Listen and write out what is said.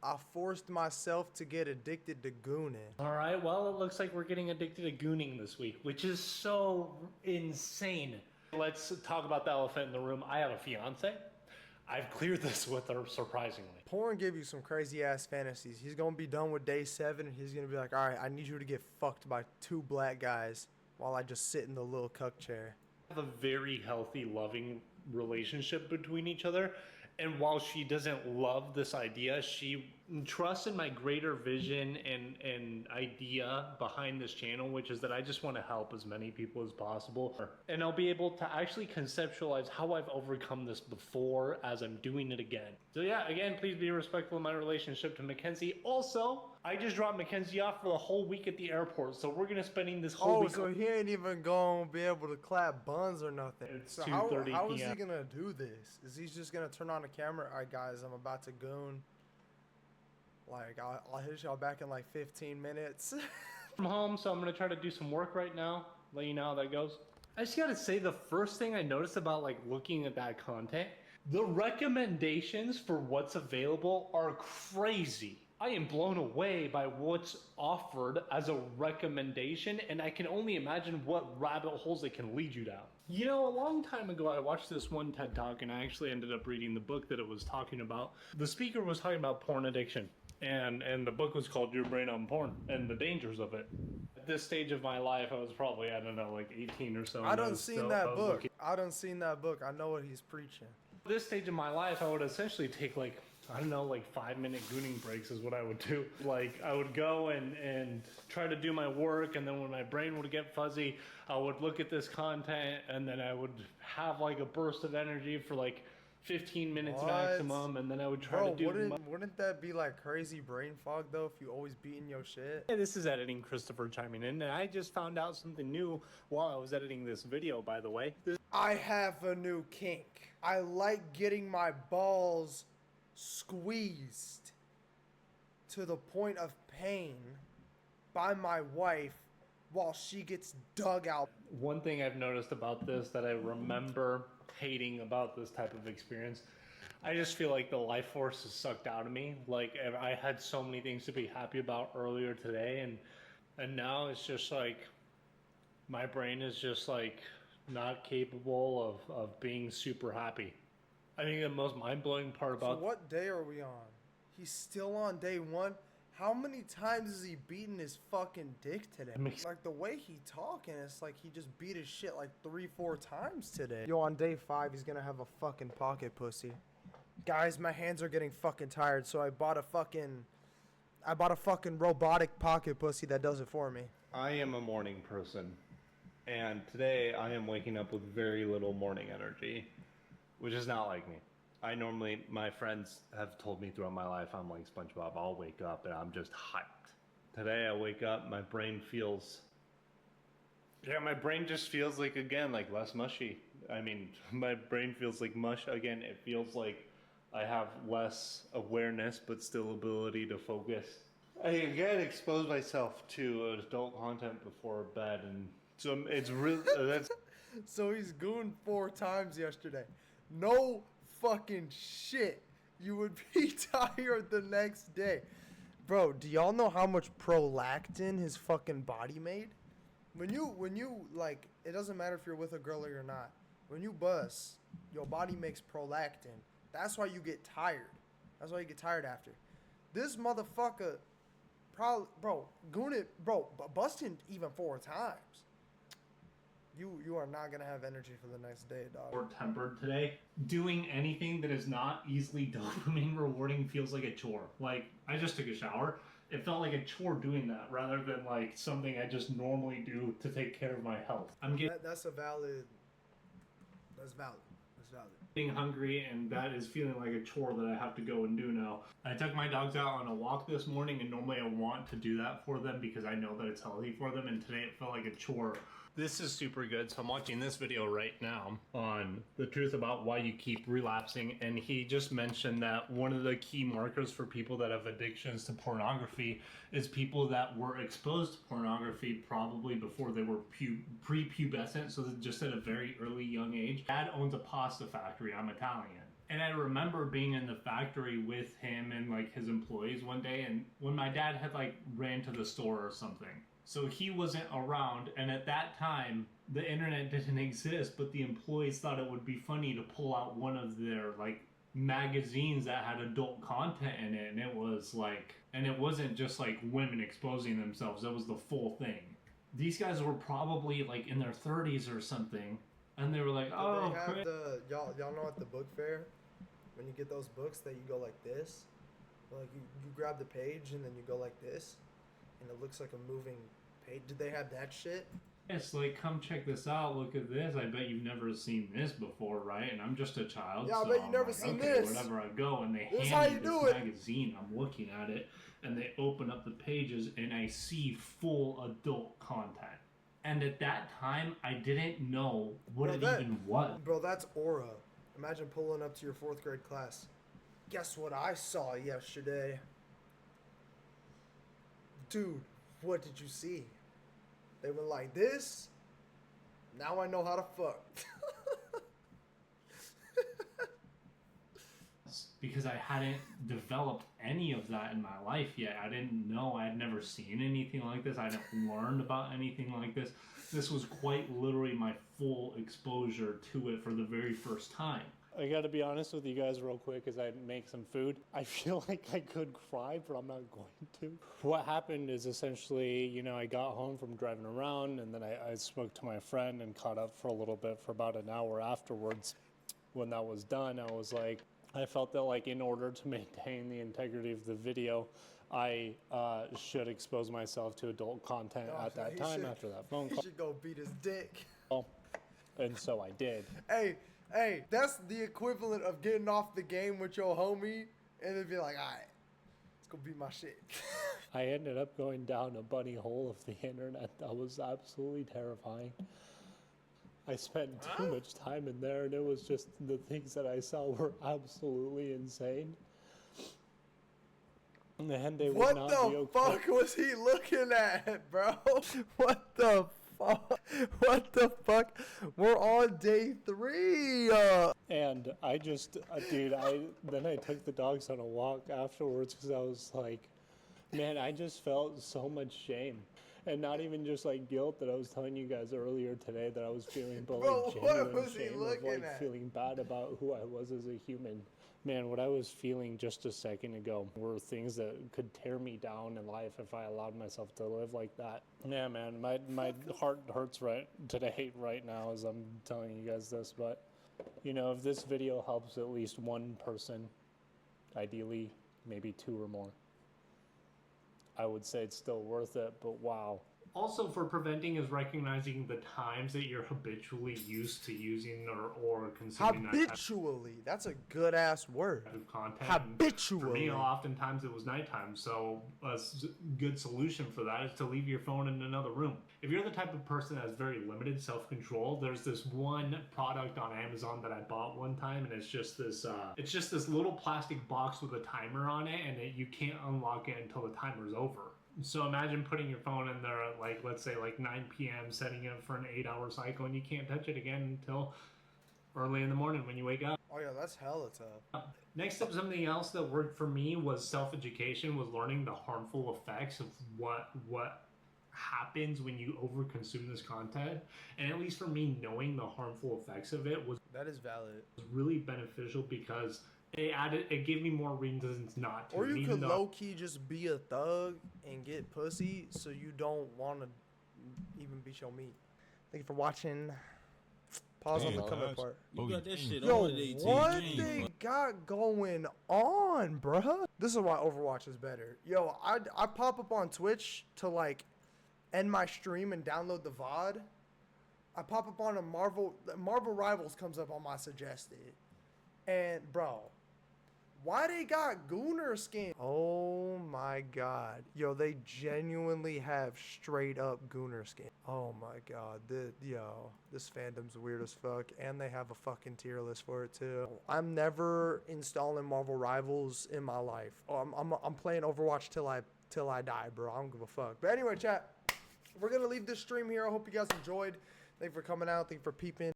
I forced myself to get addicted to Gooning. All right, well, it looks like we're getting addicted to Gooning this week, which is so insane. Let's talk about the elephant in the room. I have a fiance. I've cleared this with her, surprisingly. Porn give you some crazy ass fantasies. He's gonna be done with day 7 and he's gonna be like, alright, I need you to get fucked by 2 black guys while I just sit in the little cuck chair. Have a very healthy, loving relationship between each other. And while she doesn't love this idea, she trusts in my greater vision and idea behind this channel, which is that I just want to help as many people as possible. And I'll be able to actually conceptualize how I've overcome this before as I'm doing it again. So yeah, again, please be respectful of my relationship to Mackenzie. Also, I just dropped Mackenzie off for the whole week at the airport, so we're gonna spending this whole week. So he ain't even gonna be able to clap buns or nothing. It's So 2:30 how is he p.m. gonna do this? Is he just gonna turn on the camera? Alright guys, I'm about to goon. Like, I'll hit y'all back in like 15 minutes. I'm home, so I'm gonna try to do some work right now. Let you know how that goes. I just gotta say, the first thing I noticed about like looking at that content, the recommendations for what's available are crazy. I am blown away by what's offered as a recommendation, and I can only imagine what rabbit holes it can lead you down. You know, a long time ago, I watched this one TED Talk, and I actually ended up reading the book that it was talking about. The speaker was talking about porn addiction, and the book was called Your Brain on Porn, and the dangers of it. At this stage of my life, I was probably, I don't know, like 18 or so. I done seen that book. I done seen that book. I know what he's preaching. At this stage of my life, I would essentially take like, I don't know, like 5-minute gooning breaks is what I would do. Like I would go and try to do my work, and then when my brain would get fuzzy, I would look at this content, and then I would have like a burst of energy for like 15 minutes maximum, and then I would try to do. Wouldn't that be like crazy brain fog though if you always beating your shit? Hey, this is editing Christopher chiming in, and I just found out something new while I was editing this video, by the way. I have a new kink. I like getting my balls squeezed to the point of pain by my wife while she gets dug out. One thing I've noticed about this that I remember hating about this type of experience, I just feel like the life force is sucked out of me. Like I had so many things to be happy about earlier today, and now it's just like my brain is just like not capable of being super happy. I think the most mind-blowing part about... So what day are we on? He's still on day 1? How many times is he beating his fucking dick today? Like the way he talking, it's like he just beat his shit like 3-4 times today. Yo, on day 5, he's gonna have a fucking pocket pussy. Guys, my hands are getting fucking tired, so I bought a fucking robotic pocket pussy that does it for me. I am a morning person, and today I am waking up with very little morning energy, which is not like me. My friends have told me throughout my life, I'm like SpongeBob. I'll wake up and I'm just hyped. Today I wake up, my brain feels... Yeah, my brain just feels like, again, like less mushy. I mean, my brain feels like mush. Again, it feels like I have less awareness, but still ability to focus. I again exposed myself to adult content before bed, and so it's really... that's. So he's gooned 4 times yesterday. No fucking shit. You would be tired the next day. Bro, do y'all know how much prolactin his fucking body made? When you like, it doesn't matter if you're with a girl or you're not. When you bust, your body makes prolactin. That's why you get tired. That's why you get tired after. This motherfucker probably, busting even 4 times. You are not gonna have energy for the next day, dog. Or tempered today. Doing anything that is not easily dopamine rewarding feels like a chore. Like, I just took a shower. It felt like a chore doing that rather than like something I just normally do to take care of my health. That's valid. That's valid. Being hungry, and that is feeling like a chore that I have to go and do now. I took my dogs out on a walk this morning, and normally I want to do that for them because I know that it's healthy for them, and today it felt like a chore. This is super good. So I'm watching this video right now on the truth about why you keep relapsing, and he just mentioned that one of the key markers for people that have addictions to pornography is people that were exposed to pornography probably before they were prepubescent, so just at a very early young age. Dad owns a pasta factory. I'm Italian. And I remember being in the factory with him and like his employees one day, and when my dad had like ran to the store or something. So he wasn't around, and at that time the internet didn't exist, but the employees thought it would be funny to pull out one of their like magazines that had adult content in it, and it was like, and it wasn't just like women exposing themselves, it was the full thing. These guys were probably like in their 30s or something, and they were like, oh, they have y'all know at the book fair, when you get those books that you go like this, like you grab the page and then you go like this, and it looks like a moving page. Did they have that shit? It's like, come check this out, look at this. I bet you've never seen this before, right? And I'm just a child. Yeah, so I bet you never like, seen okay, this. Whenever I go and they This hand me this magazine, I'm looking at it, and they open up the pages, and I see full adult content. And at that time, I didn't know what even was. Bro, that's aura. Imagine pulling up to your 4th grade class. Guess what I saw yesterday? Dude, what did you see? They went like this. Now I know how to fuck. Because I hadn't developed any of that in my life yet. I didn't know. I had never seen anything like this. I hadn't learned about anything like this. This was quite literally my full exposure to it for the very first time. I gotta be honest with you guys real quick as I make some food. I feel like I could cry, but I'm not going to. What happened is essentially, you know, I got home from driving around, and then I spoke to my friend and caught up for a little bit for about an hour afterwards. When that was done, I was like, I felt that like in order to maintain the integrity of the video, I should expose myself to adult content at that time after that phone call. He should go beat his dick. And so I did. Hey, that's the equivalent of getting off the game with your homie and then be like, all right, let's go beat my shit. I ended up going down a bunny hole of the internet that was absolutely terrifying. I spent too much time in there, and it was just the things that I saw were absolutely insane. And they would not be okay. What the fuck was he looking at, bro? What the fuck? What the fuck? We're on day 3. And I just, dude, then I took the dogs on a walk afterwards because I was like, man, I just felt so much shame. And not even just like guilt that I was telling you guys earlier today that I was feeling, but like genuine shame of like feeling bad about who I was as a human. Man, what I was feeling just a second ago were things that could tear me down in life if I allowed myself to live like that. Yeah, man, my heart hurts right now as I'm telling you guys this, but you know, if this video helps at least one person, ideally maybe 2 or more, I would say it's still worth it, but wow. Also, for preventing is recognizing the times that you're habitually used to using or consuming habitually. That's a good ass word. Content. Habitually. For me, oftentimes it was nighttime, so a good solution for that is to leave your phone in another room. If you're the type of person that has very limited self-control, there's this one product on Amazon that I bought one time, and it's just this little plastic box with a timer on it, and you can't unlock it until the timer's over. So imagine putting your phone in there at like, let's say like 9 p.m., setting it for an 8-hour cycle, and you can't touch it again until early in the morning when you wake up. Oh yeah, that's hella tough. Next up, something else that worked for me was self-education, was learning the harmful effects of what happens when you overconsume this content. And at least for me, knowing the harmful effects of it was really beneficial because it gave me more reasons not to. Or you could low-key just be a thug and get pussy so you don't want to even beat your meat. Thank you for watching. Pause on the comment part. You got that shit Yo, on at 18. what they got going on, bruh? This is why Overwatch is better. Yo, I pop up on Twitch to like end my stream and download the VOD. I pop up on a Marvel Rivals comes up on my suggested. And bro, why they got Gooner skin? Oh my god. Yo, they genuinely have straight up Gooner skin. Oh my god. This fandom's weird as fuck. And they have a fucking tier list for it too. I'm never installing Marvel Rivals in my life. I'm playing Overwatch till I die, bro. I don't give a fuck. But anyway, chat, we're gonna leave this stream here. I hope you guys enjoyed. Thank you for coming out. Thank you for peeping.